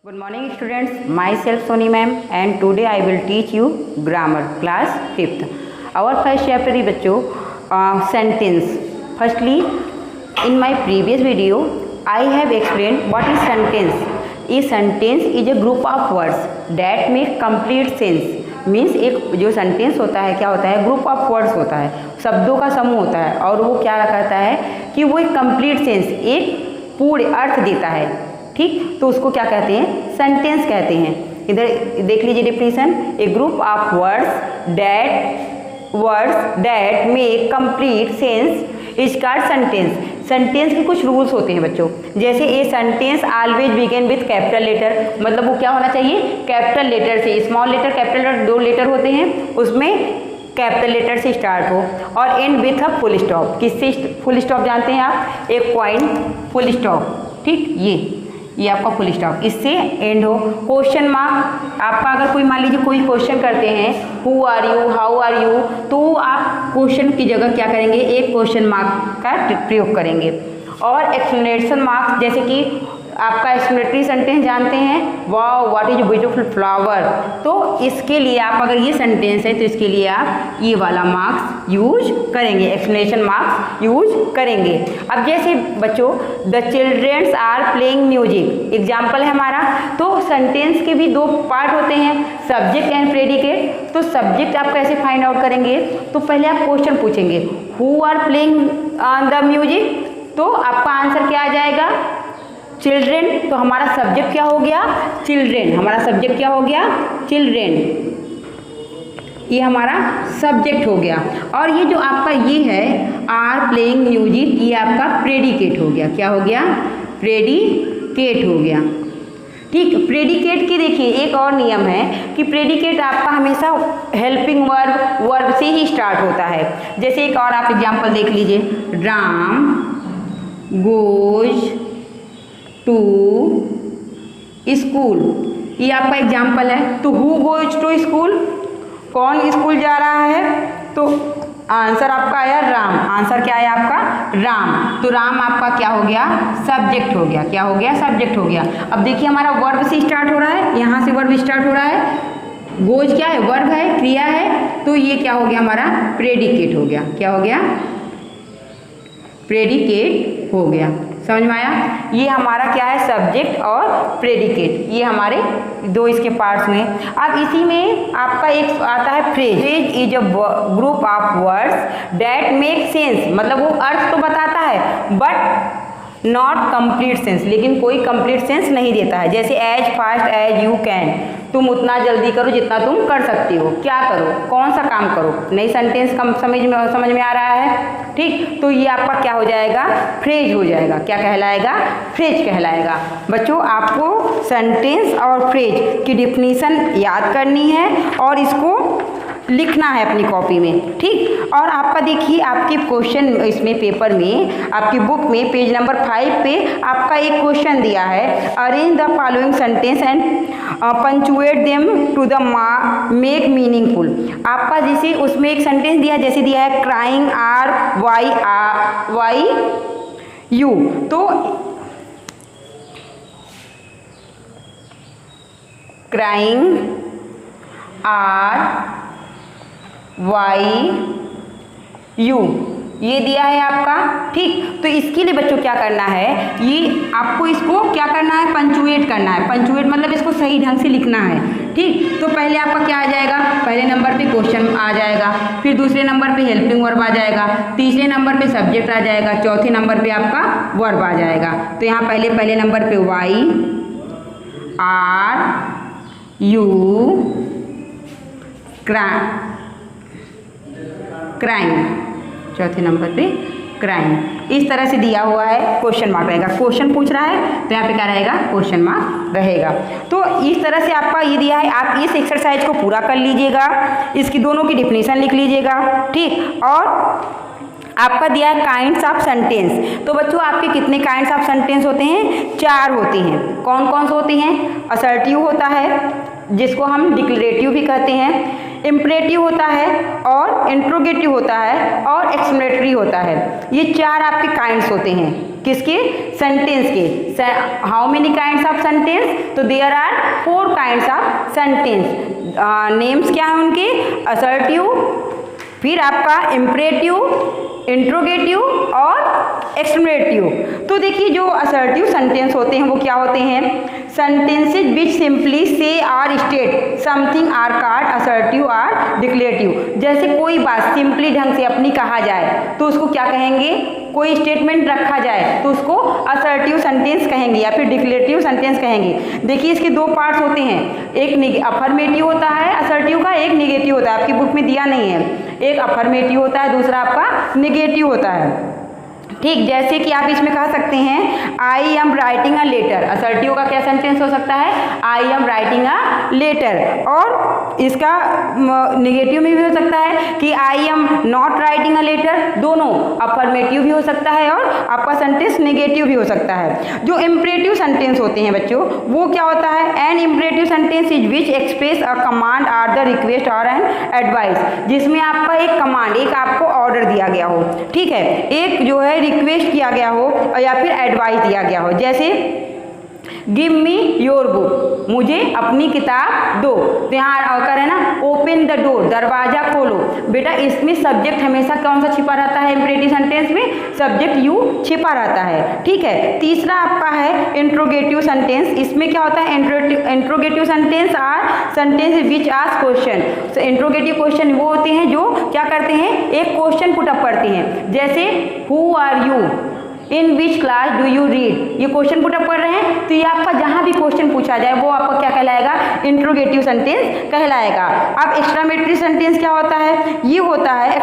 Good morning students, myself Soni ma'am and today I will teach you grammar class 5th. Our first chapter is बच्चों sentence. Firstly, in my previous video I have explained what is sentence. A sentence is a group of words that make complete sense. Means एक जो sentence होता है क्या होता है, group of words होता है, शब्दों का समूह होता है और वो क्या करता है कि वो एक कंप्लीट सेंस, एक पूर्ण अर्थ देता है। ठीक, तो उसको क्या कहते हैं, सेंटेंस कहते हैं। इधर देख लीजिए definition, a group of words that make complete sense is called sentence. Sentence के कुछ रूल्स होते हैं बच्चों, जैसे a sentence always begin with capital letter, मतलब वो क्या होना चाहिए, कैपिटल लेटर से। स्मॉल लेटर कैपिटल लेटर दो लेटर होते हैं, उसमें कैपिटल लेटर से स्टार्ट हो, और end with a full stop. किससे फुल स्टॉप जानते हैं आप, एक पॉइंट फुल स्टॉप। ठीक, ये आपका फुल स्टॉप, इससे एंड हो। क्वेश्चन मार्क, आपका अगर कोई मान लीजिए कोई क्वेश्चन करते हैं, who are you, how are you, तो आप क्वेश्चन की जगह क्या करेंगे, एक क्वेश्चन मार्क का प्रयोग करेंगे। और एक्सप्लेनेशन मार्क्स, जैसे कि आपका एक्सप्लेनेटरी सेंटेंस जानते हैं, wow what is beautiful flower, तो इसके लिए आप अगर ये सेंटेंस है तो इसके लिए आप ये वाला मार्क्स यूज करेंगे, एक्सप्लेनेशन मार्क्स यूज करेंगे। अब जैसे बच्चों the childrens are playing music example है हमारा, तो सेंटेंस के भी दो पार्ट होते हैं, सब्जेक्ट एंड प्रेडिकेट। तो सब्जेक्ट आप कैसे फाइंड आउट करेंगे, तो पहले आप क्वेश्चन पूछेंगे, who are playing the music, तो आपका आंसर क्या आ जाएगा, चिल्ड्रेन। तो हमारा सब्जेक्ट क्या हो गया, चिल्ड्रेन, हमारा सब्जेक्ट क्या हो गया, चिल्ड्रेन, ये हमारा सब्जेक्ट हो गया। और ये जो आपका ये है आर प्लेइंग म्यूजिक, ये आपका प्रेडिकेट हो गया, क्या हो गया, प्रेडिकेट हो गया। ठीक, प्रेडिकेट की देखिए एक और नियम है कि प्रेडिकेट आपका हमेशा हेल्पिंग वर्ब से ही स्टार्ट होता है। जैसे एक और आप एग्जाम्पल देख लीजिए, राम गोज टू स्कूल, ये आपका एग्जाम्पल है। तो हु गोज टू स्कूल, कौन स्कूल जा रहा है, तो आंसर आपका आया राम, आंसर क्या आया आपका, राम। तो राम आपका क्या हो गया, सब्जेक्ट हो गया, क्या हो गया, सब्जेक्ट हो गया। अब देखिए हमारा वर्ब से स्टार्ट हो रहा है, यहाँ से वर्ब स्टार्ट हो रहा है, गोज क्या है, वर्ब है, क्रिया है, तो ये क्या हो गया हमारा, प्रेडिकेट हो गया, क्या हो गया, प्रेडिकेट हो गया। समझ में आया, ये हमारा क्या है, सब्जेक्ट और प्रेडिकेट, ये हमारे दो इसके पार्ट्स हुए। अब इसी में आपका एक आता है phrase. Phrase is a group of words that make sense, मतलब वो अर्थ तो बताता है बट नॉट कंप्लीट सेंस, लेकिन कोई कंप्लीट सेंस नहीं देता है। जैसे as fast as you can, तुम उतना जल्दी करो जितना तुम कर सकती हो, क्या करो, कौन सा काम करो, नई सेंटेंस कम समझ में आ रहा है। ठीक, तो ये आपका क्या हो जाएगा, फ्रेज हो जाएगा, क्या कहलाएगा, फ्रेज कहलाएगा। बच्चों आपको सेंटेंस और फ्रेज की डिफिनीशन याद करनी है और इसको लिखना है अपनी कॉपी में। ठीक, और आपका देखिए आपके क्वेश्चन इसमें पेपर में आपकी बुक में पेज नंबर 5 पे आपका एक क्वेश्चन दिया है, arrange the following sentence and punctuate them to the make meaningful. आपका जैसे उसमें एक सेंटेंस दिया, जैसे दिया है क्राइंग आर वाई यू, तो क्राइंग आर वाई यू ये दिया है आपका। ठीक, तो इसके लिए बच्चों क्या करना है, ये आपको इसको क्या करना है, पंचुएट करना है। पंचुएट मतलब इसको सही ढंग से लिखना है। ठीक, तो पहले आपका क्या आ जाएगा, पहले नंबर पे क्वेश्चन आ जाएगा, फिर दूसरे नंबर पे हेल्पिंग वर्ब आ जाएगा, तीसरे नंबर पे सब्जेक्ट आ जाएगा, चौथे नंबर पे आपका वर्ब आ जाएगा। तो यहाँ पहले नंबर पे वाई आर यू क्राइम, चौथे नंबर पे क्राइम, इस तरह से दिया हुआ है, क्वेश्चन मार्क रहेगा। क्वेश्चन पूछ रहा है तो यहाँ पे क्या रहेगा, क्वेश्चन मार्क रहेगा। तो इस तरह से आपका ये दिया है, आप इस एक्सरसाइज को पूरा कर लीजिएगा, इसकी दोनों की डिफिनीशन लिख लीजिएगा। ठीक, और आपका दिया है काइंड्स ऑफ सेंटेंस। तो बच्चों आपके कितने काइंड्स ऑफ सेंटेंस होते हैं, 4 होते हैं। कौन कौन से होते हैं, असर्टिव होता है जिसको हम डिक्लेरेटिव भी कहते हैं, इम्परेटिव होता है और इंट्रोगेटिव होता है और एक्सप्लेनेटरी होता है। ये 4 आपके काइंड्स होते हैं। किसके? सेंटेंस के। How many kinds of sentence? तो there are 4 kinds of sentence. Names क्या है उनके? असर्टिव, फिर आपका इम्परेटिव, इंट्रोगेटिव और एक्सक्लेमेटिव। तो देखिए जो असर्टिव सेंटेंस होते हैं वो क्या होते हैं? Sentences which simply say or state something are called assertive or declarative. जैसे कोई बात सिंपली ढंग से अपनी कहा जाए तो उसको क्या कहेंगे? कोई स्टेटमेंट रखा जाए तो उसको असर्टिव सेंटेंस कहेंगे या फिर डिक्लेरेटिव सेंटेंस कहेंगे। देखिए इसके 2 पार्ट्स होते हैं, एक अफर्मेटिव होता है असर्टिव का, एक निगेटिव होता है, आपकी बुक में दिया नहीं है। एक अफर्मेटिव होता है, दूसरा आपका निगेटिव होता है। ठीक, जैसे कि आप इसमें कह सकते हैं I am writing a letter. Assertive का क्या सेंटेंस हो सकता है? I am writing a letter. और इसका निगेटिव में भी हो सकता है कि I am not writing a letter. दोनों अफर्मेटिव भी हो सकता है और आपका सेंटेंस निगेटिव भी हो सकता है। जो इम्परेटिव सेंटेंस होते हैं बच्चों वो क्या होता है? An imperative sentence is which express a command or the request और एन एडवाइस। जिसमें आपका एक कमांड, एक आपको ऑर्डर दिया गया हो, ठीक है, एक जो है रिक्वेस्ट किया गया हो या फिर एडवाइस दिया गया हो। जैसे गिव मी योर बुक, मुझे अपनी किताब दो। तो यहाँ करें ना ओपन द डोर, दरवाजा खोलो। बेटा इसमें सब्जेक्ट हमेशा कौन सा छिपा रहता है? इम्परेटिव सेंटेंस में सब्जेक्ट यू छिपा रहता है, ठीक है। तीसरा आपका है इंट्रोगेटिव सेंटेंस। इसमें क्या होता है? Interrogative sentence are sentence which ask question. Interrogative question वो होते हैं जो क्या करते हैं? एक क्वेश्चन पुट अप करते हैं। जैसे who are you, in which class do you read. ये क्वेश्चन पुट अप कर रहे हैं तो ये आपका जहां भी क्वेश्चन पूछा जाए वो आपका क्या कहलाएगा? इंट्रोगेटिव सेंटेंस कहलाएगा। अब एक्सक्लेमेटरी सेंटेंस क्या होता है? ये होता है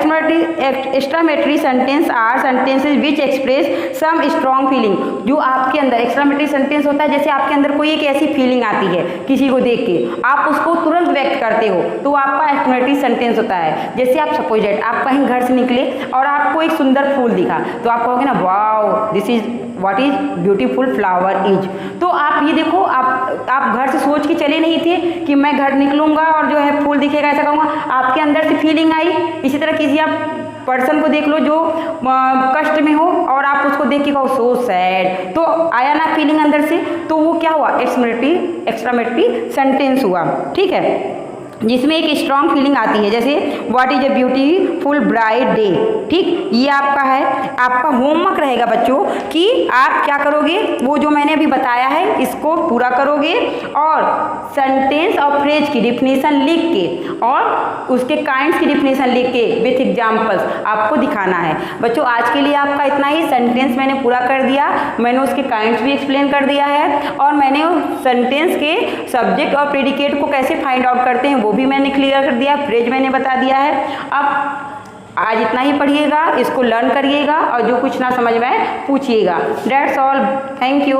exclamatory sentence are sentences which express some strong feeling. जो आपके अंदर एक्सक्लेमेटरी सेंटेंस होता है, जैसे आपके अंदर कोई एक ऐसी फीलिंग आती है किसी को देख के, आप उसको तुरंत व्यक्त करते हो तो आपका एक्सक्लेमेटरी सेंटेंस होता है। जैसे आप सपोज दैट आप कहीं घर से निकले और आपको एक सुंदर फूल दिखा तो आप कहोगे ना wow this is what is beautiful flower is. तो आप ये देखो, आप घर से सोच के चले नहीं थे कि मैं घर निकलूंगा और जो है फूल दिखेगा ऐसा कहूँगा, आपके अंदर से फीलिंग आई। इसी तरह किसी आप पर्सन को देख लो जो कष्ट में हो और आप उसको देख के कहो सो सैड, तो आया ना फीलिंग अंदर से, तो वो क्या हुआ? एक्सक्लेमेटरी सेंटेंस हुआ, ठीक है, जिसमें एक स्ट्रॉन्ग फीलिंग आती है। जैसे what is a beautiful bright day. ठीक, ये आपका है। आपका होमवर्क रहेगा बच्चों कि आप क्या करोगे? वो जो मैंने अभी बताया है इसको पूरा करोगे और सेंटेंस और फ्रेज की डिफिनीशन लिख के और उसके काइंड्स की डिफिनीशन लिख के विथ एग्जाम्पल्स आपको दिखाना है। बच्चों आज के लिए आपका इतना ही। सेंटेंस मैंने पूरा कर दिया, मैंने उसके काइंड्स भी एक्सप्लेन कर दिया है और मैंने सेंटेंस के सब्जेक्ट और प्रेडिकेट को कैसे फाइंड आउट करते हैं वो भी मैंने क्लियर कर दिया, फ्रेज मैंने बता दिया है। अब आज इतना ही पढ़िएगा, इसको लर्न करिएगा और जो कुछ ना समझ में आए पूछिएगा। That's all, thank you.